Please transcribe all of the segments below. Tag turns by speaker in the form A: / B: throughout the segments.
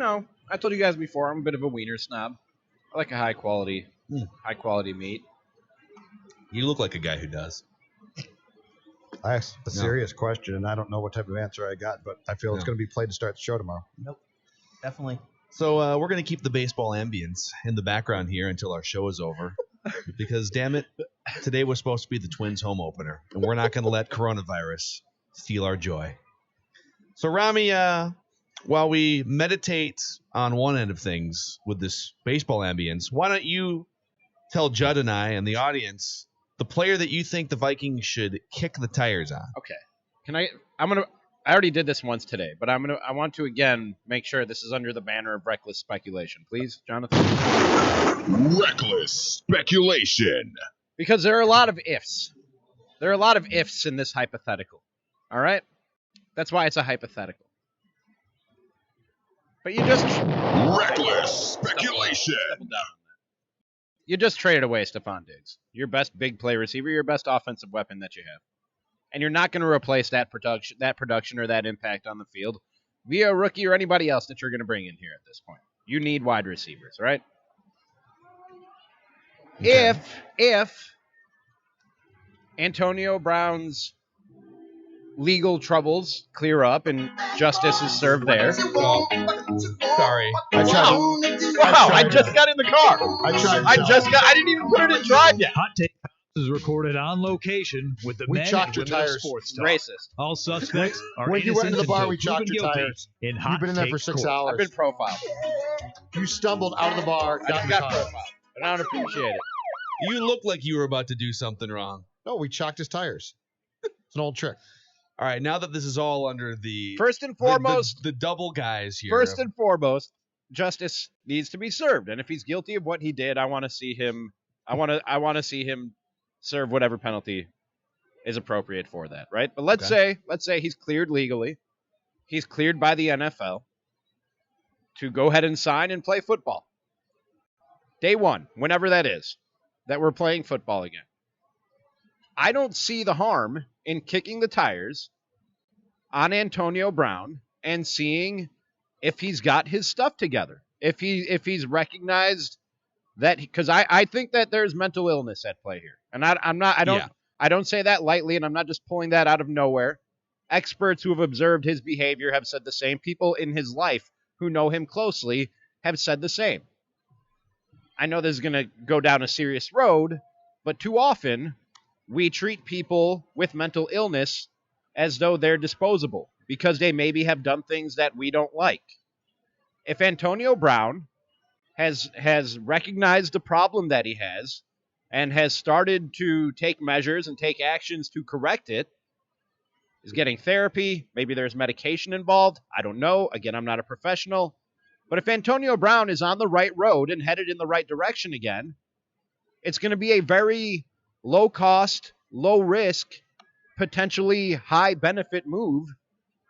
A: I told you guys before, I'm a bit of a wiener snob. I like a high quality meat.
B: You look like a guy who does.
C: I asked a serious question, and I don't know what type of answer I got, but I feel it's going to be played to start the show tomorrow.
D: Nope. Definitely.
B: So we're going to keep the baseball ambience in the background here until our show is over. Because, damn it, today was supposed to be the Twins home opener, and we're not going to let coronavirus steal our joy. So, Ramie, while we meditate on one end of things with this baseball ambience, why don't you tell Judd and I and the audience the player that you think the Vikings should kick the tires on?
A: Okay. I already did this once today, but I want to again make sure this is under the banner of reckless speculation. Please, Jonathan.
E: Reckless speculation.
A: Because there are a lot of ifs. There are a lot of ifs in this hypothetical. All right? That's why it's a hypothetical. But you just...
E: Reckless speculation.
A: Double down on that. You just traded away Stephon Diggs. Your best big play receiver, your best offensive weapon that you have. And you're not going to replace that production or that impact on the field via a rookie or anybody else that you're going to bring in here at this point. You need wide receivers, right? Okay. If Antonio Brown's legal troubles clear up and justice is served there.
B: Sorry.
A: I just got in the car. I didn't even put it in drive yet.
F: Hot Take is recorded on location with the men
C: chalked
F: and
C: your
F: women of
C: tires.
F: sports talk.
A: Racist.
F: All suspects are
C: When you
F: innocent
C: went into the bar,
F: until
C: we chalked
F: proven
C: your
F: guilty
C: tires.
F: in Hot
C: You've been in there
F: Take
C: for 6
F: court.
C: hours.
A: I've been profiled.
C: You stumbled out of the bar.
A: I just got profiled. And I don't appreciate it.
B: You look like you were about to do something wrong.
C: No, we chalked his tires. It's an old trick.
B: All right, now that this is all under the
A: First and foremost,
B: the double guys here.
A: First and foremost, justice needs to be served, and if he's guilty of what he did, I want to see him. I want to see him serve whatever penalty is appropriate for that, right? But let's say he's cleared legally, he's cleared by the NFL to go ahead and sign and play football. Day one, whenever that is, that we're playing football again. I don't see the harm in kicking the tires on Antonio Brown and seeing if he's got his stuff together. If he's recognized that, because I think that there's mental illness at play here. And I don't say that lightly, and I'm not just pulling that out of nowhere. Experts who have observed his behavior have said the same. People in his life who know him closely have said the same. I know this is going to go down a serious road, but too often we treat people with mental illness as though they're disposable because they maybe have done things that we don't like. If Antonio Brown has recognized the problem that he has and has started to take measures and take actions to correct it, is getting therapy, maybe there's medication involved, I don't know. Again, I'm not a professional. But if Antonio Brown is on the right road and headed in the right direction again, it's going to be a very low cost, low risk, potentially high benefit move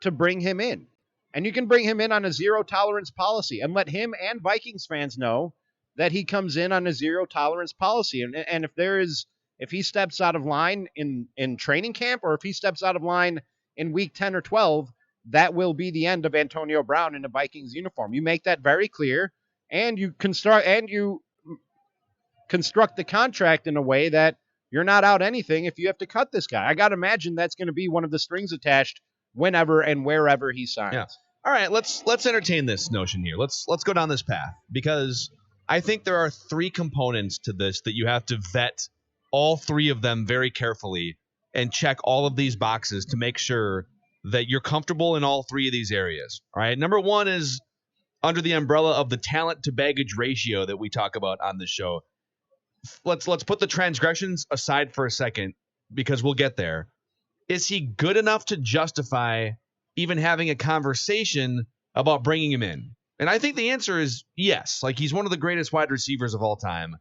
A: to bring him in. And you can bring him in on a zero tolerance policy and let him and Vikings fans know that he comes in on a zero tolerance policy. And if he steps out of line in training camp, or if he steps out of line in week 10 or 12, that will be the end of Antonio Brown in a Vikings uniform. You make that very clear, and you construct the contract in a way that you're not out anything if you have to cut this guy. I got to imagine that's going to be one of the strings attached whenever and wherever he signs.
B: Yeah. All right, let's entertain this notion here. Let's go down this path, because I think there are 3 components to this that you have to vet all 3 of them very carefully and check all of these boxes to make sure that you're comfortable in all 3 of these areas. All right. Number 1 is under the umbrella of the talent to baggage ratio that we talk about on the show. Let's put the transgressions aside for a second, because we'll get there. Is he good enough to justify even having a conversation about bringing him in? And I think the answer is yes. Like, he's one of the greatest wide receivers of all time.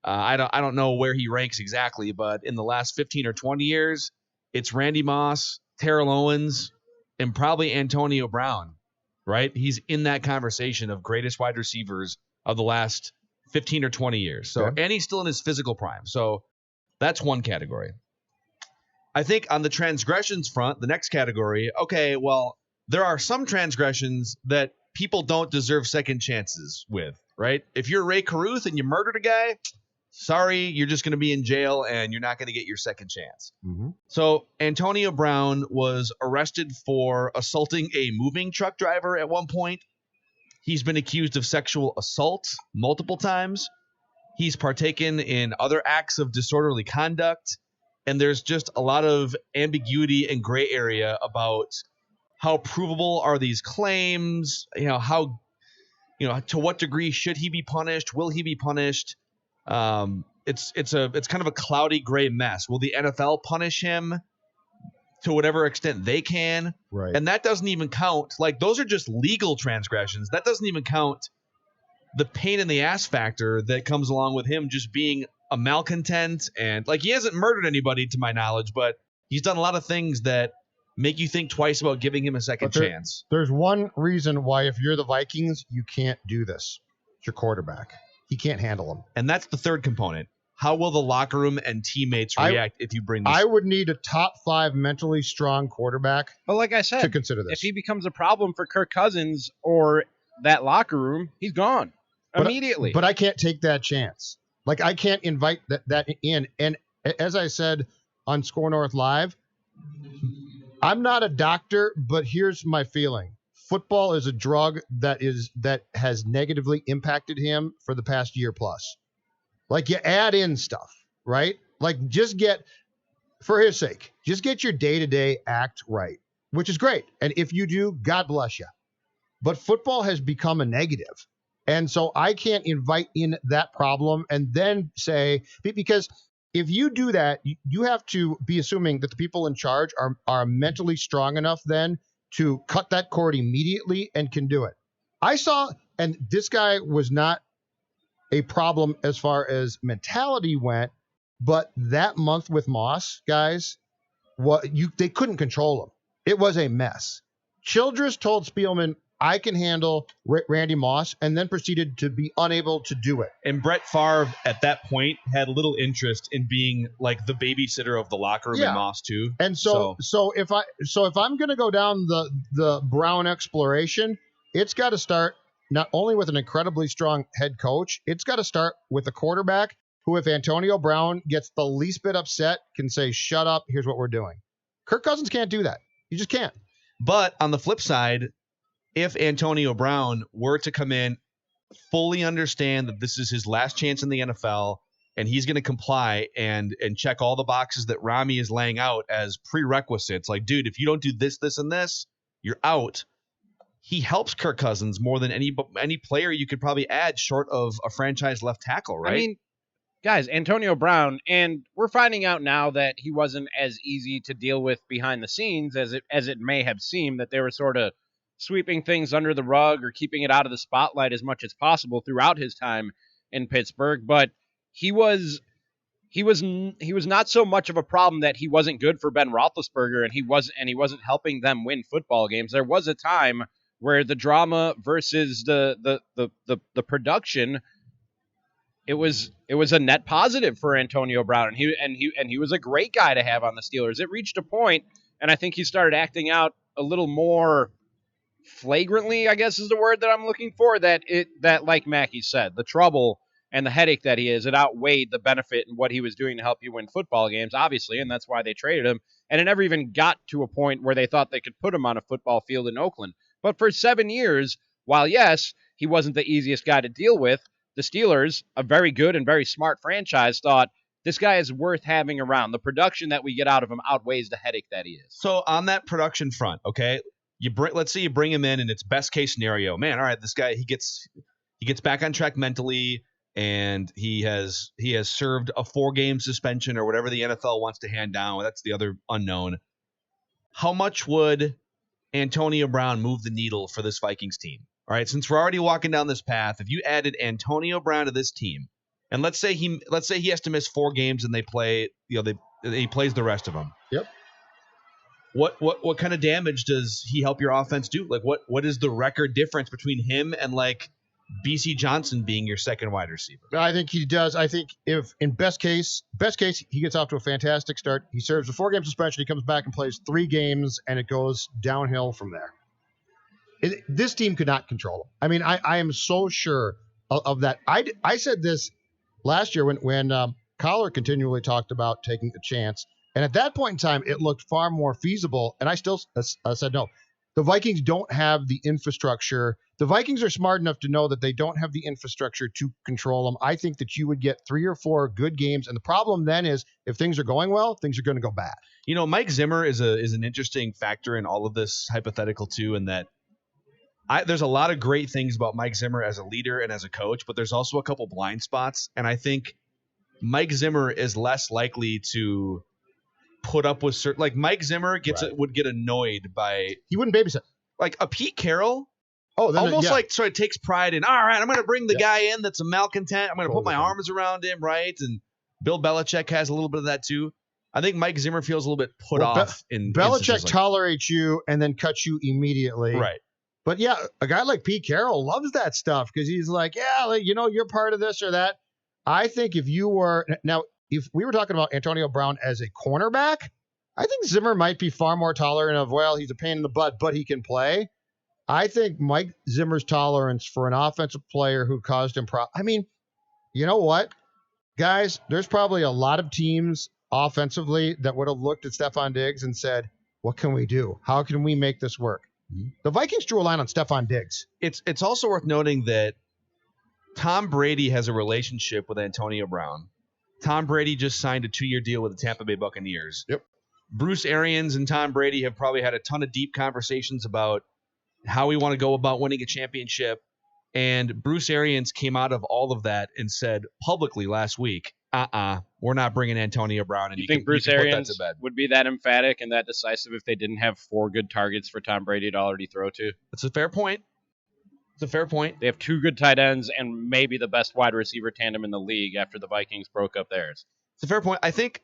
B: I don't know where he ranks exactly, but in the last 15 or 20 years, it's Randy Moss, Terrell Owens, and probably Antonio Brown, right? He's in that conversation of greatest wide receivers of the last 15 or 20 years. So,
C: Okay.
B: And he's still in his physical prime. So that's one category. I think on the transgressions front, the next category, okay, well, there are some transgressions that people don't deserve second chances with, right? If you're Ray Caruth and you murdered a guy, sorry, you're just going to be in jail and you're not going to get your second chance.
C: Mm-hmm.
B: So Antonio Brown was arrested for assaulting a moving truck driver at one point. He's been accused of sexual assault multiple times. He's partaken in other acts of disorderly conduct. And there's just a lot of ambiguity and gray area about how provable are these claims, how, to what degree should he be punished? Will he be punished? It's kind of a cloudy gray mess. Will the NFL punish him to whatever extent they can?
C: Right.
B: And that doesn't even count. Like, those are just legal transgressions. That doesn't even count the pain in the ass factor that comes along with him just being a malcontent. And like, he hasn't murdered anybody to my knowledge, but he's done a lot of things that make you think twice about giving him a second chance.
C: There's one reason why, if you're the Vikings, you can't do this. It's your quarterback. He can't handle him.
B: And that's the third component. How will the locker room and teammates react if you bring this?
C: I would need a top 5 mentally strong quarterback.
A: But like I said,
C: to consider this.
A: If he becomes a problem for Kirk Cousins or that locker room, he's gone immediately.
C: But I can't take that chance. Like, I can't invite that in. And as I said on Score North Live, I'm not a doctor, but here's my feeling. Football is a drug that has negatively impacted him for the past year plus. Like, you add in stuff, right? Like, for his sake, just get your day-to-day act right, which is great. And if you do, God bless you. But football has become a negative. And so I can't invite in that problem and then say, because if you do that, you have to be assuming that the people in charge are mentally strong enough then to cut that cord immediately and can do it. And this guy was not a problem as far as mentality went, but that month with Moss, guys, they couldn't control him. It was a mess. Childress told Spielman, I can handle Randy Moss, and then proceeded to be unable to do it.
B: And Brett Favre at that point had little interest in being like the babysitter of the locker room in Moss too.
C: And so if I'm going to go down the Brown exploration, it's got to start not only with an incredibly strong head coach, it's got to start with a quarterback who, if Antonio Brown gets the least bit upset, can say, shut up, here's what we're doing. Kirk Cousins can't do that. He just can't.
B: But on the flip side, if Antonio Brown were to come in, fully understand that this is his last chance in the NFL, and he's going to comply and check all the boxes that Ramie is laying out as prerequisites, like, dude, if you don't do this, this, and this, you're out. He helps Kirk Cousins more than any player you could probably add short of a franchise left tackle, right?
A: I mean, guys, Antonio Brown, and we're finding out now that he wasn't as easy to deal with behind the scenes as it may have seemed, that they were sort of sweeping things under the rug or keeping it out of the spotlight as much as possible throughout his time in Pittsburgh. But he was not so much of a problem that he wasn't good for Ben Roethlisberger, and he wasn't helping them win football games. There was a time where the drama versus the production, it was a net positive for Antonio Brown, and he was a great guy to have on the Steelers. It reached a point, and I think he started acting out a little more flagrantly, I guess is the word that I'm looking for, that like Mackey said, the trouble and the headache that he is, it outweighed the benefit in what he was doing to help you win football games, obviously, and that's why they traded him. And it never even got to a point where they thought they could put him on a football field in Oakland. But for 7 years, while yes, he wasn't the easiest guy to deal with, the Steelers, a very good and very smart franchise, thought this guy is worth having around. The production that we get out of him outweighs the headache that he is.
B: So on that production front, okay, let's say you bring him in, and it's best case scenario. Man, all right, this guy, he gets back on track mentally, and he has served a 4-game suspension or whatever the NFL wants to hand down. That's the other unknown. How much would Antonio Brown move the needle for this Vikings team? All right, since we're already walking down this path, if you added Antonio Brown to this team, and let's say he has to miss 4 games and he plays the rest of them.
C: Yep.
B: What kind of damage does he help your offense do? Like, what is the record difference between him and like BC Johnson being your second wide receiver?
C: I think he does. I think if in best case, he gets off to a fantastic start. He serves a 4-game suspension. He comes back and plays 3 games, and it goes downhill from there. this team could not control him. I mean, I am so sure of that. I said this last year when Collar continually talked about taking a chance. And at that point in time, it looked far more feasible. And I still said no. The Vikings don't have the infrastructure. The Vikings are smart enough to know that they don't have the infrastructure to control them. I think that you would get 3 or 4 good games. And the problem then is if things are going well, things are going to go bad.
B: You know, Mike Zimmer is an interesting factor in all of this hypothetical too, in that there's a lot of great things about Mike Zimmer as a leader and as a coach, but there's also a couple blind spots. And I think Mike Zimmer is less likely to put up with certain, like Mike Zimmer would get annoyed by,
C: he wouldn't babysit
B: like a Pete Carroll.
C: Almost
B: like sort of takes pride in, all right, I'm going to bring the guy in that's a malcontent. I'm going to put my arms around him, right? And Bill Belichick has a little bit of that too. I think Mike Zimmer feels a little bit put off in
C: Belichick tolerates you and then cuts you immediately.
B: Right.
C: But yeah, a guy like Pete Carroll loves that stuff because he's like, you're part of this or that. I think if we were talking about Antonio Brown as a cornerback, I think Zimmer might be far more tolerant of, well, he's a pain in the butt, but he can play. I think Mike Zimmer's tolerance for an offensive player who caused him I mean, you know what, guys, there's probably a lot of teams offensively that would have looked at Stephon Diggs and said, what can we do? How can we make this work? The Vikings drew a line on Stephon Diggs.
B: It's also worth noting that Tom Brady has a relationship with Antonio Brown. Tom Brady just signed a 2-year deal with the Tampa Bay Buccaneers.
C: Yep.
B: Bruce Arians and Tom Brady have probably had a ton of deep conversations about how we want to go about winning a championship. And Bruce Arians came out of all of that and said publicly last week, we're not bringing Antonio Brown. And
A: you think Bruce Arians would be that emphatic and that decisive if they didn't have 4 good targets for Tom Brady to already throw to?
B: That's a fair point.
A: They have 2 good tight ends and maybe the best wide receiver tandem in the league after the Vikings broke up theirs.
B: It's a fair point. I think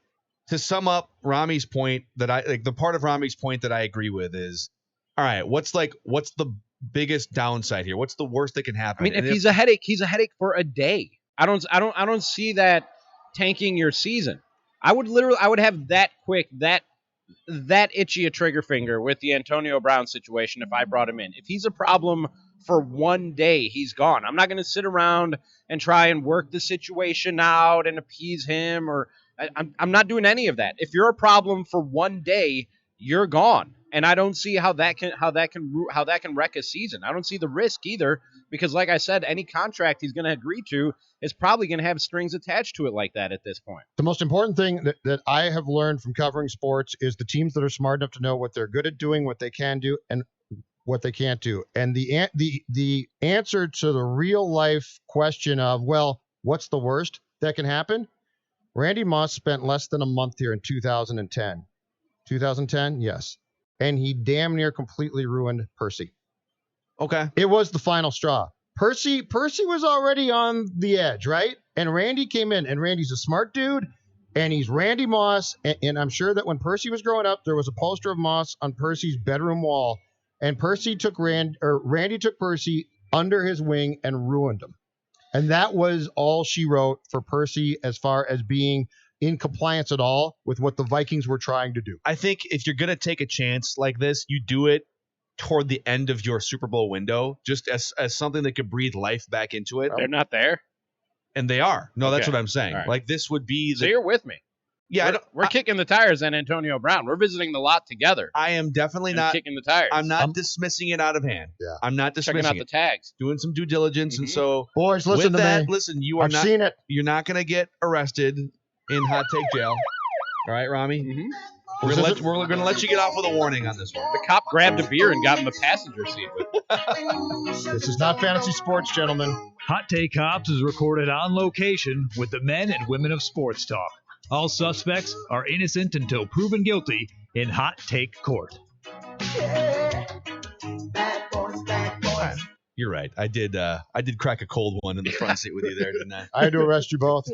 B: to sum up Ramie's point, the part of Ramie's point that I agree with is, all right, what's the biggest downside here? What's the worst that can happen?
A: I mean, if he's a headache for a day. I don't see that tanking your season. I would have that quick, that itchy a trigger finger with the Antonio Brown situation if I brought him in. If he's a problem for one day, he's gone. I'm not going to sit around and try and work the situation out and appease him, or I'm not doing any of that. If you're a problem for one day, you're gone. And I don't see how that can wreck a season. I don't see the risk either, because like I said, any contract he's going to agree to is probably going to have strings attached to it like that at this point.
C: The most important thing that I have learned from covering sports is the teams that are smart enough to know what they're good at doing, what they can do, and what they can't do. And the answer to the real life question of, well, what's the worst that can happen? Randy Moss spent less than a month here in 2010. 2010, yes. And he damn near completely ruined Percy.
B: Okay.
C: It was the final straw. Percy was already on the edge, right? And Randy came in, and Randy's a smart dude, and he's Randy Moss. And I'm sure that when Percy was growing up, there was a poster of Moss on Percy's bedroom wall, and Randy took Percy under his wing and ruined him. And that was all she wrote for Percy as far as being in compliance at all with what the Vikings were trying to do.
B: I think if you're going to take a chance like this, you do it toward the end of your Super Bowl window, just as something that could breathe life back into it.
A: They're not there?
B: And they are. No, that's
A: Okay.
B: what I'm saying.
A: All right.
B: Like, this would be
A: So you're with me.
B: Yeah,
A: we're kicking the tires on Antonio Brown. We're visiting the lot together.
B: I am definitely not
A: kicking the tires.
B: I'm not dismissing it out of hand.
C: Yeah.
B: I'm not dismissing
A: Checking out the tags.
B: Doing some due diligence. And so,
C: boys, listen
B: with
C: to
B: that,
C: me.
B: listen,
C: I've seen it.
B: You're not going to get arrested in hot take jail. All right, Ramie?
A: Mm-hmm.
B: We're going to let you get off with a warning on this one.
A: The cop grabbed a beer and got in the passenger seat with it.
C: This is not fantasy sports, gentlemen.
F: Hot Take Cops is recorded on location with the men and women of sports talk. All suspects are innocent until proven guilty in Hot Take Court.
B: You're right. I did crack a cold one in the front seat with you there, didn't I?
C: I had to arrest you both.